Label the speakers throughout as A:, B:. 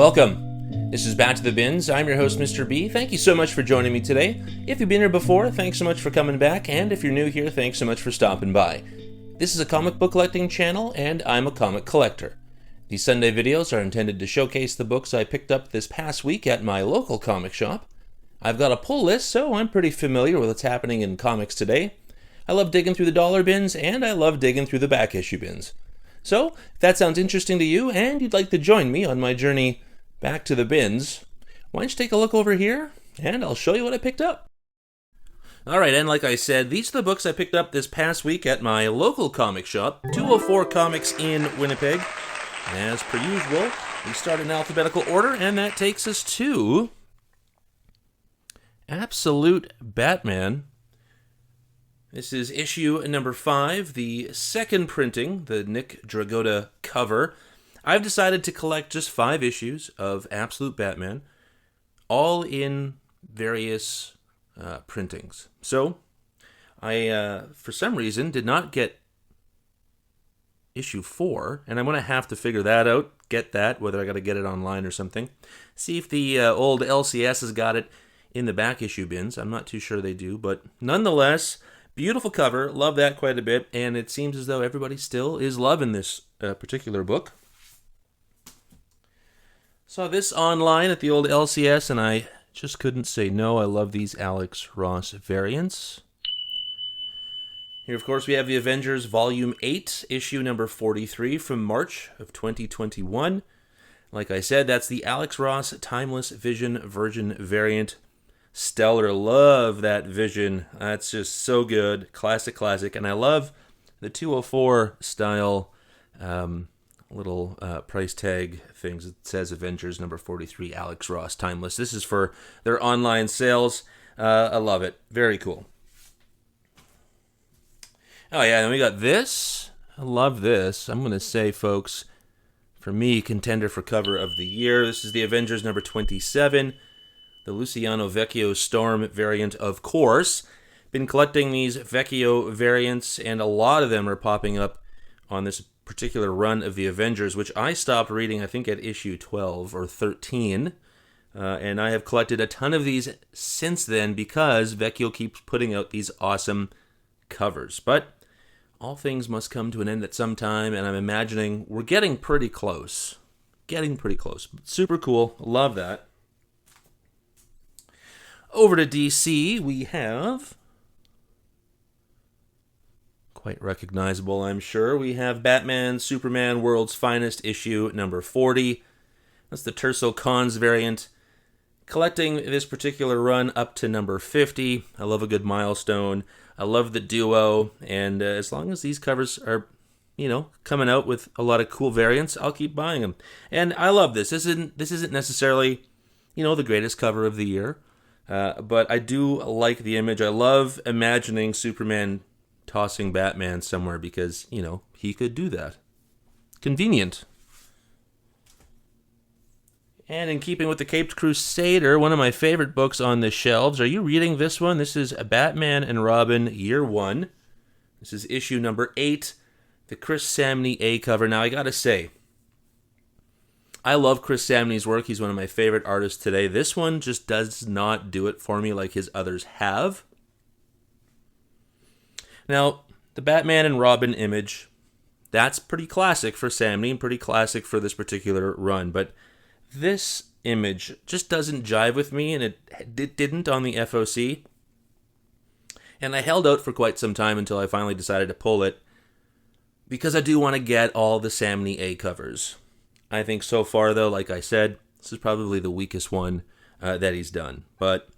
A: Welcome. This is Back to the Bins. I'm your host, Mr. B. Thank you so much for joining me today. If you've been here before, thanks so much for coming back, and if you're new here, thanks so much for stopping by. This is a comic book collecting channel, and I'm a comic collector. These Sunday videos are intended to showcase the books I picked up this past week at my local comic shop. I've got a pull list, so I'm pretty familiar with what's happening in comics today. I love digging through the dollar bins, and I love digging through the back issue bins. So, if that sounds interesting to you, and you'd like to join me on my journey back to the bins, why don't you take a look over here, and I'll show you what I picked up. Alright, and like I said, these are the books I picked up this past week at my local comic shop, 204 Comics in Winnipeg. As per usual, we start in alphabetical order, and that takes us to Absolute Batman. This is issue number 5, the second printing, the Nick Dragotta cover. I've decided to collect just 5 issues of Absolute Batman, all in various printings. So, I, for some reason, did not get issue 4, and I'm going to have to figure that out, get that, whether I got to get it online or something. See if the old LCS has got it in the back issue bins. I'm not too sure they do, but nonetheless, beautiful cover, love that quite a bit, and it seems as though everybody still is loving this particular book. Saw this online at the old LCS, and I just couldn't say no. I love these Alex Ross variants. Here, of course, we have the Avengers Volume 8, issue number 43 from March of 2021. Like I said, that's the Alex Ross Timeless Vision Virgin variant. Stellar, love that Vision. That's just so good. Classic. And I love the 204 style little price tag things. It says Avengers number 43, Alex Ross Timeless. This is for their online sales. I love it. Very cool. Oh yeah, and we got this. I love this. I'm going to say, folks, for me, contender for cover of the year. This is the Avengers number 27, the Luciano Vecchio Storm variant, of course. Been collecting these Vecchio variants, and a lot of them are popping up on this particular run of the Avengers, which I stopped reading, I think, at issue 12 or 13. And I have collected a ton of these since then because Vecchio keeps putting out these awesome covers. But all things must come to an end at some time, and I'm imagining we're getting pretty close. Super cool. Love that. Over to DC, we have, quite recognizable, I'm sure, we have Batman, Superman, World's Finest, issue number 40. That's the Terso Cons variant. Collecting this particular run up to number 50. I love a good milestone. I love the duo, and as long as these covers are, coming out with a lot of cool variants, I'll keep buying them. And I love this. This isn't necessarily, the greatest cover of the year, but I do like the image. I love imagining Superman tossing Batman somewhere because, he could do that. Convenient. And in keeping with the Caped Crusader, one of my favorite books on the shelves. Are you reading this one? This is Batman and Robin, Year 1. This is issue number 8, the Chris Samnee A cover. Now, I gotta say, I love Chris Samnee's work. He's one of my favorite artists today. This one just does not do it for me like his others have. Now, the Batman and Robin image, that's pretty classic for Samnee and pretty classic for this particular run, but this image just doesn't jive with me, and it didn't on the FOC. And I held out for quite some time until I finally decided to pull it, because I do want to get all the Samnee A covers. I think so far, though, like I said, this is probably the weakest one that he's done. But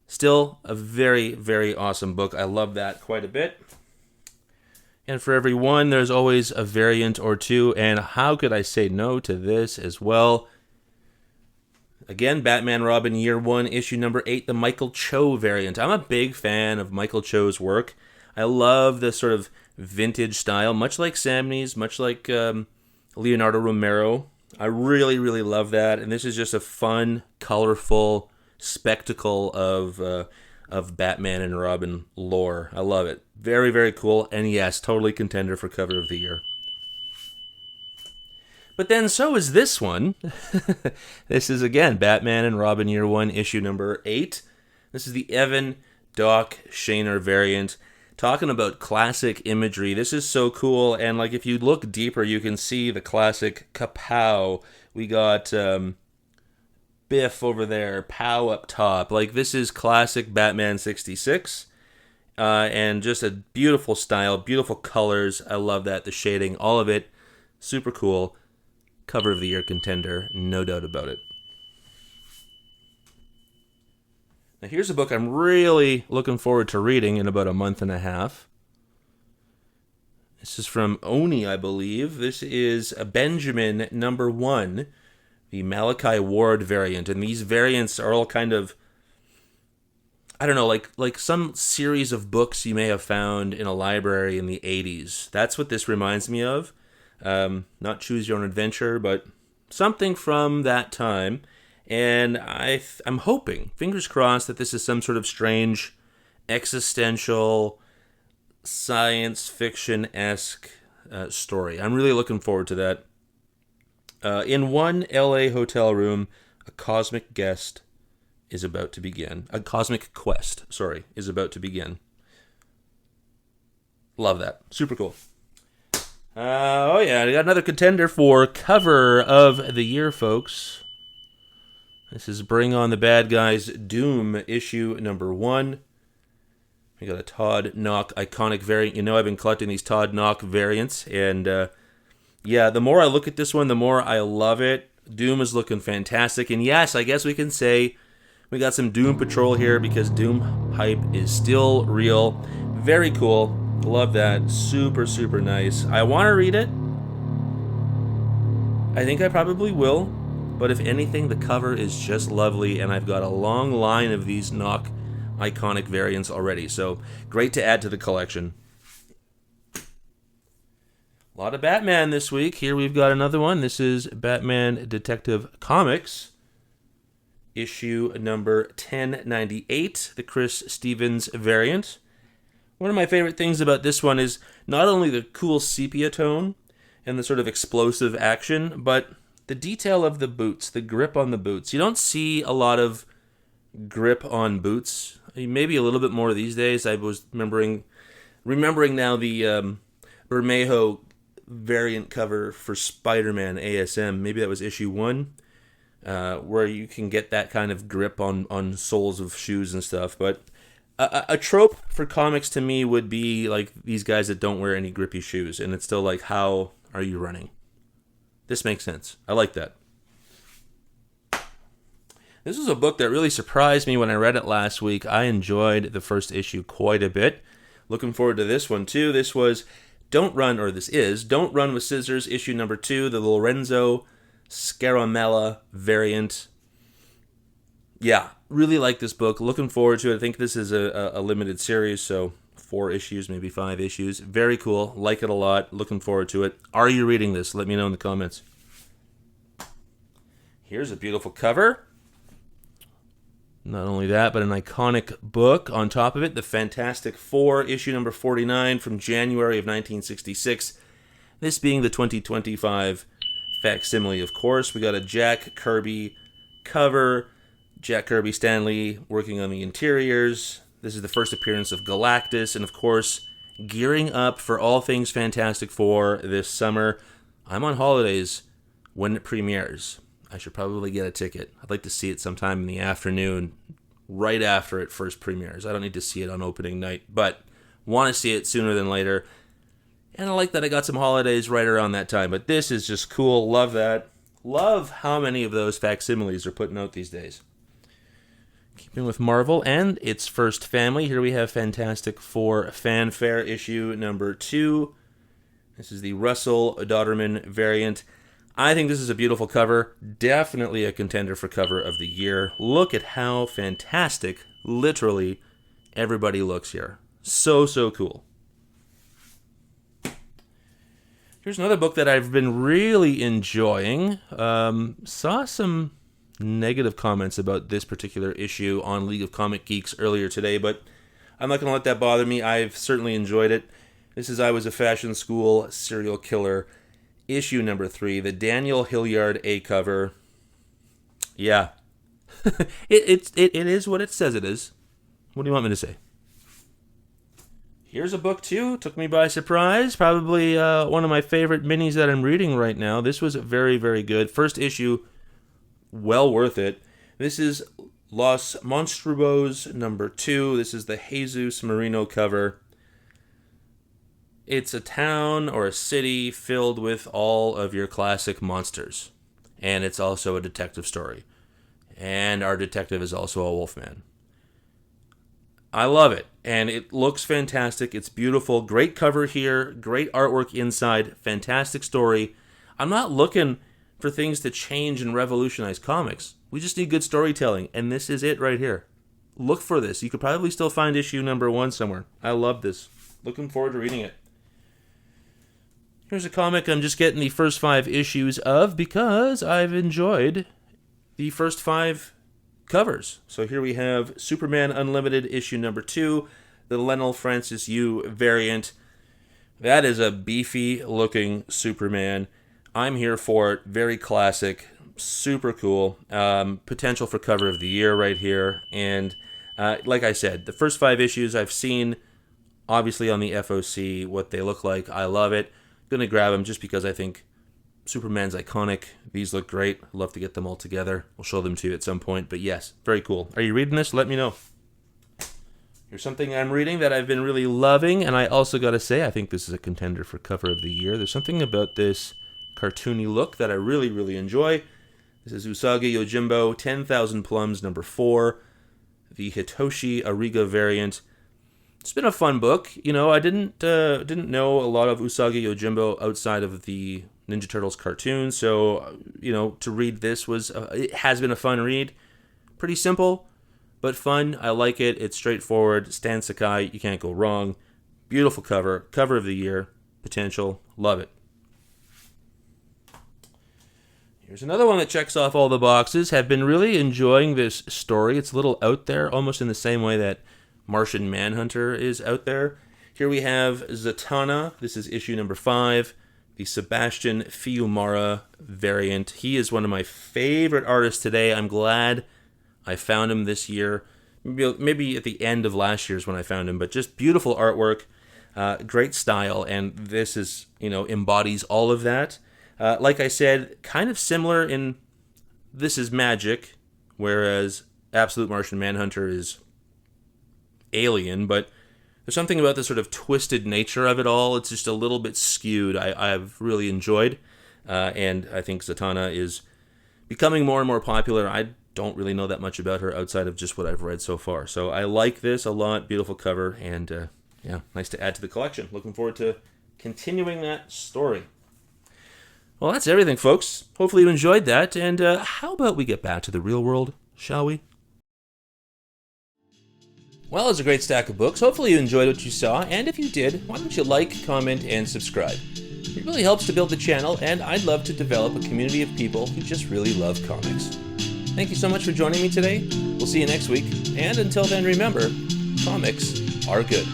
A: still, a very, very awesome book. I love that quite a bit. And for every one, there's always a variant or two. And how could I say no to this as well? Again, Batman Robin Year 1, issue number 8, the Michael Cho variant. I'm a big fan of Michael Cho's work. I love the sort of vintage style, much like Samnee's, much like Leonardo Romero. I really, really love that. And this is just a fun, colorful spectacle of Batman and Robin lore. I love it. Very, very cool. And yes, totally contender for cover of the year. But then so is this one. This is, again, Batman and Robin Year 1, issue number 8. This is the Evan, Doc, Shainer variant. Talking about classic imagery. This is so cool. And like if you look deeper, you can see the classic kapow. We got Biff over there, pow up top. Like this is classic Batman 66. And just a beautiful style, beautiful colors. I love that. The shading, all of it. Super cool. Cover of the year contender, no doubt about it. Now here's a book I'm really looking forward to reading in about a month and a half. This is from Oni, I believe. This is a Benjamin number 1, the Malachi Ward variant. And these variants are all kind of, I don't know, like some series of books you may have found in a library in the 80s. That's what this reminds me of. Not Choose Your Own Adventure, but something from that time. And I'm hoping, fingers crossed, that this is some sort of strange, existential, science fiction-esque story. I'm really looking forward to that. In one LA hotel room, a cosmic guest is about to begin. A cosmic quest, is about to begin. Love that. Super cool. Oh yeah, I got another contender for cover of the year, folks. This is Bring On the Bad Guys Doom issue number 1. We got a Todd Knock iconic variant. You know I've been collecting these Todd Knock variants, and yeah, the more I look at this one, the more I love it. Doom is looking fantastic, and yes, I guess we can say we got some Doom Patrol here because Doom hype is still real. Very cool. Love that. Super, super nice. I want to read it. I think I probably will. But if anything, the cover is just lovely, and I've got a long line of these Knock iconic variants already. So great to add to the collection. A lot of Batman this week. Here we've got another one. This is Batman Detective Comics, issue number 1098, the Chris Stevens variant. One of my favorite things about this one is not only the cool sepia tone and the sort of explosive action, but the detail of the boots, the grip on the boots. You don't see a lot of grip on boots. Maybe a little bit more these days. I was remembering now the Bermejo variant cover for Spider-Man ASM. Maybe that was issue 1, where you can get that kind of grip on soles of shoes and stuff. But a trope for comics to me would be like these guys that don't wear any grippy shoes, and it's still like, how are you running? This makes sense. I like that. This was a book that really surprised me when I read it last week. I enjoyed the first issue quite a bit. Looking forward to this one too. This is Don't Run with Scissors, issue number 2, the Lorenzo Scaramella variant. Yeah, really like this book. Looking forward to it. I think this is a limited series, so 4 issues, maybe 5 issues. Very cool. Like it a lot. Looking forward to it. Are you reading this? Let me know in the comments. Here's a beautiful cover. Not only that, but an iconic book on top of it. The Fantastic Four, issue number 49 from January of 1966. This being the 2025 facsimile, of course. We got a Jack Kirby cover. Jack Kirby, Stan Lee working on the interiors. This is the first appearance of Galactus, and of course, gearing up for all things Fantastic Four this summer. I'm on holidays when it premieres. I should probably get a ticket. I'd like to see it sometime in the afternoon, right after it first premieres. I don't need to see it on opening night, but want to see it sooner than later. And I like that I got some holidays right around that time, but this is just cool. Love that. Love how many of those facsimiles are putting out these days. Keeping with Marvel and its first family, here we have Fantastic Four Fanfare issue number 2. This is the Russell Daughterman variant. I think this is a beautiful cover. Definitely a contender for cover of the year. Look at how fantastic, literally, everybody looks here. So, so cool. Here's another book that I've been really enjoying. Saw some negative comments about this particular issue on League of Comic Geeks earlier today, but I'm not going to let that bother me. I've certainly enjoyed it. This is I Was a Fashion School Serial Killer issue number 3, the Daniel Hillyard A cover. Yeah. it is what it says it is. What do you want me to say? Here's a book, too. Took me by surprise. Probably one of my favorite minis that I'm reading right now. This was very, very good. First issue, well worth it. This is Los Monstruos number 2. This is the Jesus Marino cover. It's a town or a city filled with all of your classic monsters. And it's also a detective story. And our detective is also a wolfman. I love it. And it looks fantastic. It's beautiful. Great cover here. Great artwork inside. Fantastic story. I'm not looking for things to change and revolutionize comics. We just need good storytelling. And this is it right here. Look for this. You could probably still find issue number 1 somewhere. I love this. Looking forward to reading it. Here's a comic I'm just getting the first 5 issues of because I've enjoyed the first 5 covers. So here we have Superman Unlimited issue number 2, the Lionel Francis Yu variant. That is a beefy looking Superman. I'm here for it. Very classic. Super cool. Potential for cover of the year right here. And like I said, the first 5 issues I've seen, obviously on the FOC, what they look like. I love it. Going to grab them just because I think Superman's iconic. These look great. I'd love to get them all together. We'll show them to you at some point. But yes, very cool. Are you reading this? Let me know. Here's something I'm reading that I've been really loving. And I also got to say, I think this is a contender for cover of the year. There's something about this cartoony look that I really, really enjoy. This is Usagi Yojimbo, 10,000 Plums, number 4. The Hitoshi Ariga variant. It's been a fun book. You know, I didn't know a lot of Usagi Yojimbo outside of the Ninja Turtles cartoon, so, you know, to read this it has been a fun read. Pretty simple, but fun. I like it. It's straightforward. Stan Sakai, you can't go wrong. Beautiful cover. Cover of the year. Potential. Love it. Here's another one that checks off all the boxes. Have been really enjoying this story. It's a little out there, almost in the same way that Martian Manhunter is out there. Here we have Zatanna. This is issue number 5. The Sebastian Fomara variant. He is one of my favorite artists today. I'm glad I found him this year. Maybe at the end of last year's when I found him, but just beautiful artwork, great style, and this is, you know, embodies all of that. Like I said, kind of similar in This Is Magic, whereas Absolute Martian Manhunter is alien, but there's something about the sort of twisted nature of it all. It's just a little bit skewed. I've really enjoyed, and I think Zatanna is becoming more and more popular. I don't really know that much about her outside of just what I've read so far. So I like this a lot. Beautiful cover, and yeah, nice to add to the collection. Looking forward to continuing that story. Well, that's everything, folks. Hopefully you enjoyed that, and how about we get back to the real world, shall we? Well, it's a great stack of books. Hopefully you enjoyed what you saw, and if you did, why don't you like, comment, and subscribe? It really helps to build the channel, and I'd love to develop a community of people who just really love comics. Thank you so much for joining me today. We'll see you next week, and until then, remember, comics are good.